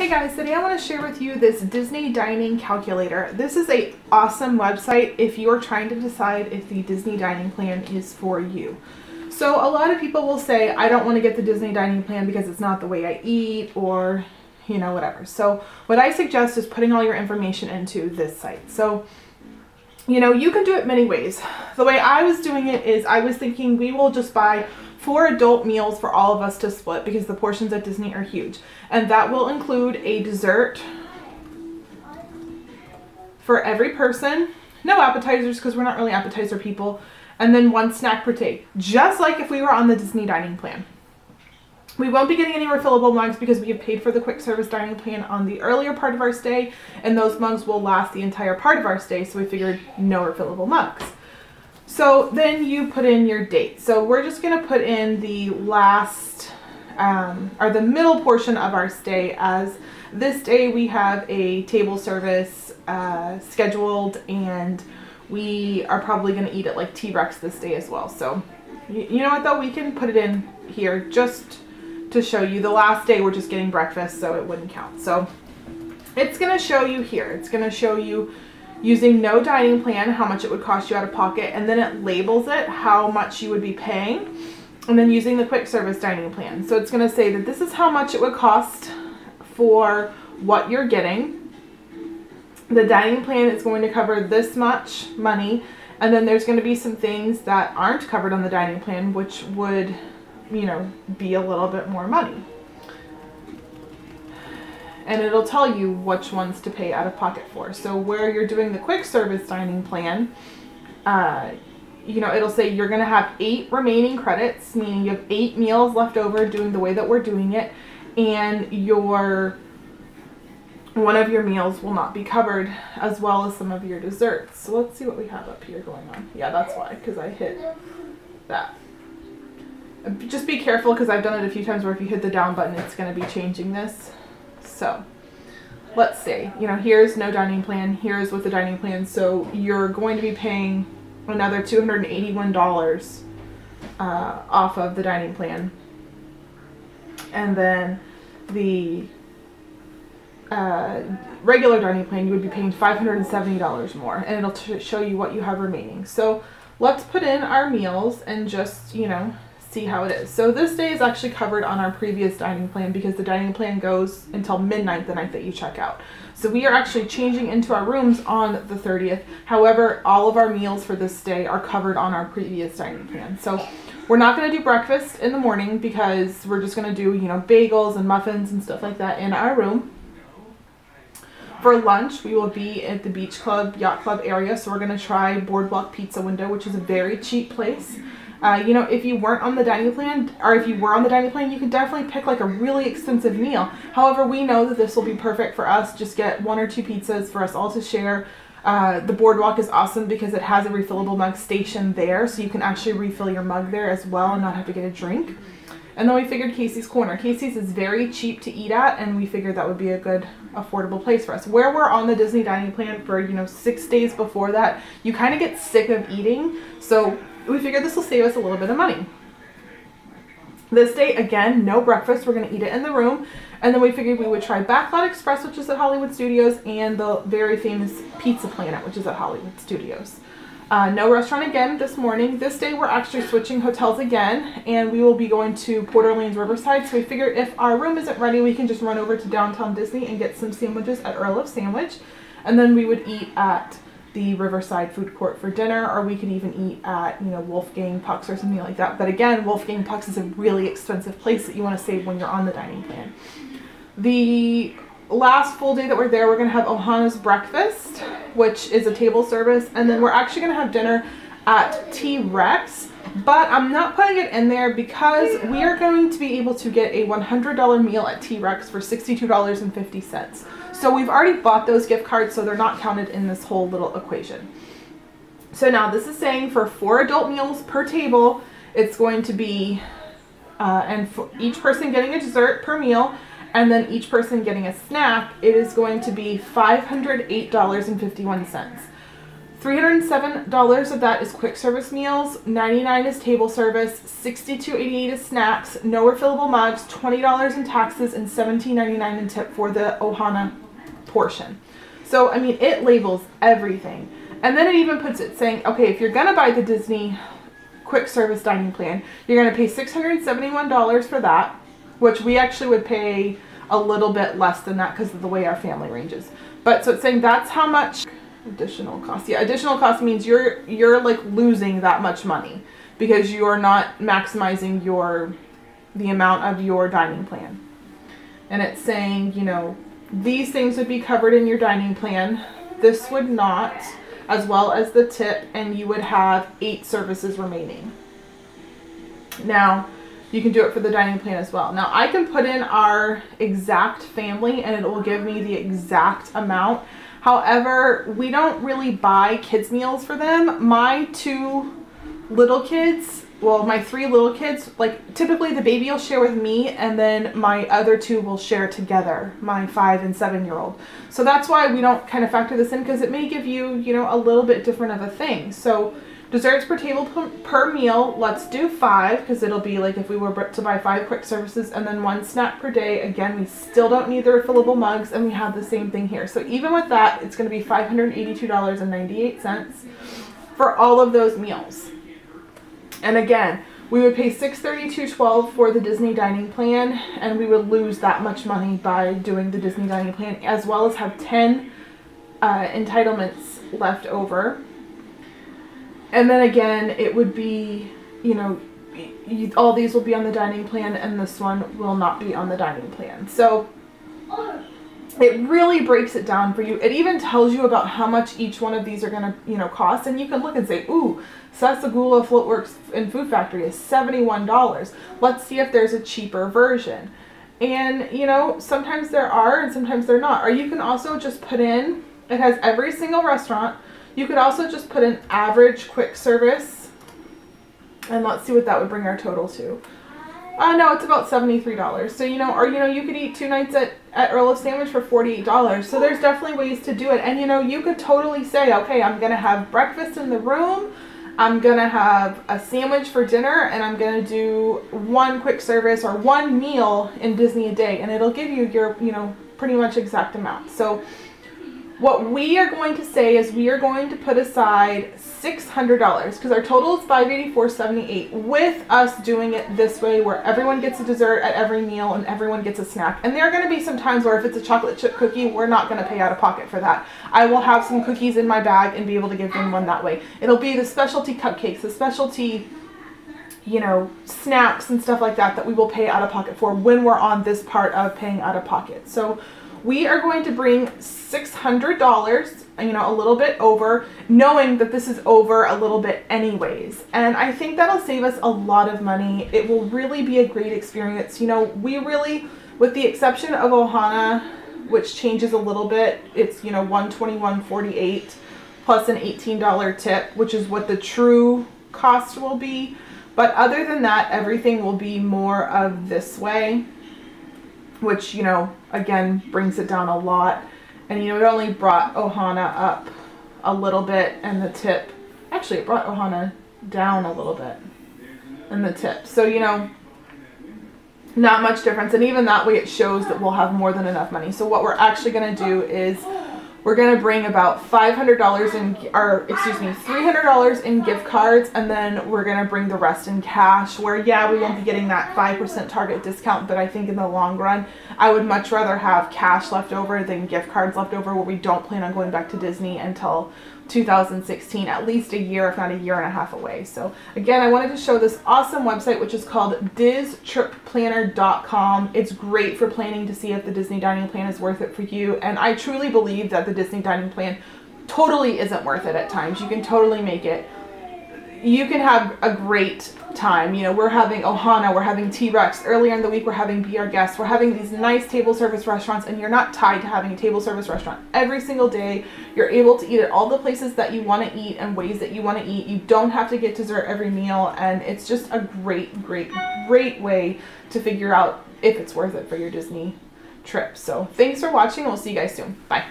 Hey guys, today I want to share with you this Disney dining calculator. This is an awesome website if you're trying to decide if the Disney dining plan is for you. So a lot of people will say, I don't want to get the Disney dining plan because it's not the way I eat, or whatever. So what I suggest is putting all your information into this site. So you can do it many ways. The way I was doing it is I was thinking we will just buy 4 adult meals for all of us to split because the portions at Disney are huge. And that will include a dessert for every person. No appetizers because we're not really appetizer people. And then 1 snack per day, just like if we were on the Disney dining plan. We won't be getting any refillable mugs because we have paid for the quick service dining plan on the earlier part of our stay, and those mugs will last the entire part of our stay, so we figured no refillable mugs. So then you put in your date. So we're just going to put in the last or the middle portion of our stay, as this day we have a table service scheduled, and we are probably going to eat at like T-Rex this day as well. So you know what though, we can put it in here just to show you. The last day we're just getting breakfast, so it wouldn't count. So it's going to show you here. It's going to show you using no dining plan how much it would cost you out of pocket, and then it labels it how much you would be paying, and then using the quick service dining plan. So it's going to say that this is how much it would cost for what you're getting. The dining plan is going to cover this much money, and then there's going to be some things that aren't covered on the dining plan which would be a little bit more money. And it'll tell you which ones to pay out of pocket for. So where you're doing the quick service dining plan, it'll say you're going to have 8 remaining credits, meaning you have 8 meals left over doing the way that we're doing it, and one of your meals will not be covered, as well as some of your desserts. So let's see what we have up here going on. Yeah, that's why, because I hit that. Just be careful, because I've done it a few times where if you hit the down button, it's going to be changing this. So let's say, here's no dining plan, here's with the dining plan. So you're going to be paying another $281 off of the dining plan. And then the regular dining plan, you would be paying $570 more, and it'll show you what you have remaining. So let's put in our meals and just, see how it is. So this day is actually covered on our previous dining plan because the dining plan goes until midnight the night that you check out. So we are actually changing into our rooms on the 30th. However, all of our meals for this day are covered on our previous dining plan. So we're not going to do breakfast in the morning because we're just going to do, bagels and muffins and stuff like that in our room. For lunch, we will be at the beach club, yacht club area. So we're going to try Boardwalk Pizza Window, which is a very cheap place. If you weren't on the dining plan, or if you were on the dining plan, you could definitely pick like a really expensive meal. However, we know that this will be perfect for us. Just get 1 or 2 pizzas for us all to share. The Boardwalk is awesome because it has a refillable mug station there, so you can actually refill your mug there as well and not have to get a drink. And then we figured Casey's Corner. Casey's is very cheap to eat at, and we figured that would be a good, affordable place for us. Where we're on the Disney dining plan for, 6 days before that, you kind of get sick of eating, so we figured this will save us a little bit of money. This day, again, no breakfast. We're going to eat it in the room. And then we figured we would try Backlot Express, which is at Hollywood Studios, and the very famous Pizza Planet, which is at Hollywood Studios. No restaurant again this morning. This day, we're actually switching hotels again, and we will be going to Port Orleans Riverside. So we figured if our room isn't ready, we can just run over to downtown Disney and get some sandwiches at Earl of Sandwich. And then we would eat at the Riverside food court for dinner, or we could even eat at, Wolfgang Puck's or something like that. But again, Wolfgang Puck's is a really expensive place that you want to save when you're on the dining plan. The last full day that we're there, we're going to have Ohana's breakfast, which is a table service, and then we're actually going to have dinner at T-Rex, but I'm not putting it in there because we are going to be able to get a $100 meal at T-Rex for $62.50. So we've already bought those gift cards, so they're not counted in this whole little equation. So now this is saying for 4 adult meals per table, it's going to be, and for each person getting a dessert per meal, and then each person getting a snack, it is going to be $508.51. $307 of that is quick service meals, $99 is table service, $62.88 is snacks, no refillable mugs, $20 in taxes, and $17.99 in tip for the Ohana portion. So, I mean, it labels everything. And then it even puts it saying, okay, if you're gonna buy the Disney quick service dining plan, you're gonna pay $671 for that, which we actually would pay a little bit less than that because of the way our family ranges. But so it's saying that's how much additional cost. Yeah, additional cost means you're like losing that much money because you are not maximizing the amount of your dining plan. And it's saying, you know, these things would be covered in your dining plan. This would not, as well as the tip, and you would have 8 services remaining. Now, you can do it for the dining plan as well. Now, I can put in our exact family and it will give me the exact amount. However, we don't really buy kids meals for them. My 2 little kids, well, my 3 little kids, like typically the baby will share with me and then my other 2 will share together, my 5 and 7-year-old. So that's why we don't kind of factor this in, because it may give you, you know, a little bit different of a thing. So desserts per table per meal, let's do 5, because it'll be like if we were to buy 5 quick services and then 1 snack per day. Again, we still don't need the refillable mugs, and we have the same thing here. So even with that, it's going to be $582.98 for all of those meals. And again, we would pay $632.12 for the Disney dining plan, and we would lose that much money by doing the Disney dining plan, as well as have 10 entitlements left over. And then again, it would be, you know, all these will be on the dining plan and this one will not be on the dining plan. So it really breaks it down for you. It even tells you about how much each one of these are going to, you know, cost. And you can look and say, ooh, Sasagula Floatworks and Food Factory is $71. Let's see if there's a cheaper version. And, you know, sometimes there are and sometimes they're not. Or you can also just put in, it has every single restaurant. You could also just put in average quick service, and let's see what that would bring our total to. No, it's about $73. So, you know, or, you know, you could eat 2 nights at Earl of Sandwich for $48. So there's definitely ways to do it. And, you know, you could totally say, okay, I'm going to have breakfast in the room. I'm going to have a sandwich for dinner, and I'm going to do 1 quick service or 1 meal in Disney a day. And it'll give you your, you know, pretty much exact amount. So what we are going to say is we are going to put aside $600 because our total is $584.78 with us doing it this way, where everyone gets a dessert at every meal and everyone gets a snack. And there are going to be some times where if it's a chocolate chip cookie, we're not going to pay out of pocket for that. I will have some cookies in my bag and be able to give them one that way. It'll be the specialty cupcakes, the specialty, you know, snacks and stuff like that that we will pay out of pocket for when we're on this part of paying out of pocket. So we are going to bring $600, you know, a little bit over, knowing that this is over a little bit anyways. And I think that'll save us a lot of money. It will really be a great experience. You know, we really, with the exception of Ohana, which changes a little bit, it's, you know, $121.48 plus an $18 tip, which is what the true cost will be. But other than that, everything will be more of this way, which, you know, again, brings it down a lot. And, you know, it only brought Ohana up a little bit, and the tip, actually it brought Ohana down a little bit in the tip. So, you know, not much difference. And even that way it shows that we'll have more than enough money. So what we're actually going to do is we're going to bring about $500 in, or excuse me, $300 in gift cards, and then we're going to bring the rest in cash, where, yeah, we won't be getting that 5% Target discount, but I think in the long run, I would much rather have cash left over than gift cards left over, where we don't plan on going back to Disney until 2016, at least a year, if not a year and a half away. So again, I wanted to show this awesome website, which is called DisTripPlanner.com. It's great for planning to see if the Disney dining plan is worth it for you. And I truly believe that the Disney dining plan totally isn't worth it at times. You can totally make it. You can have a great time. You know, we're having Ohana, we're having T-Rex. Earlier in the week, we're having Be Our Guest. We're having these nice table service restaurants, and you're not tied to having a table service restaurant every single day. You're able to eat at all the places that you want to eat and ways that you want to eat. You don't have to get dessert every meal, and it's just a great, great, great way to figure out if it's worth it for your Disney trip. So thanks for watching. We'll see you guys soon. Bye.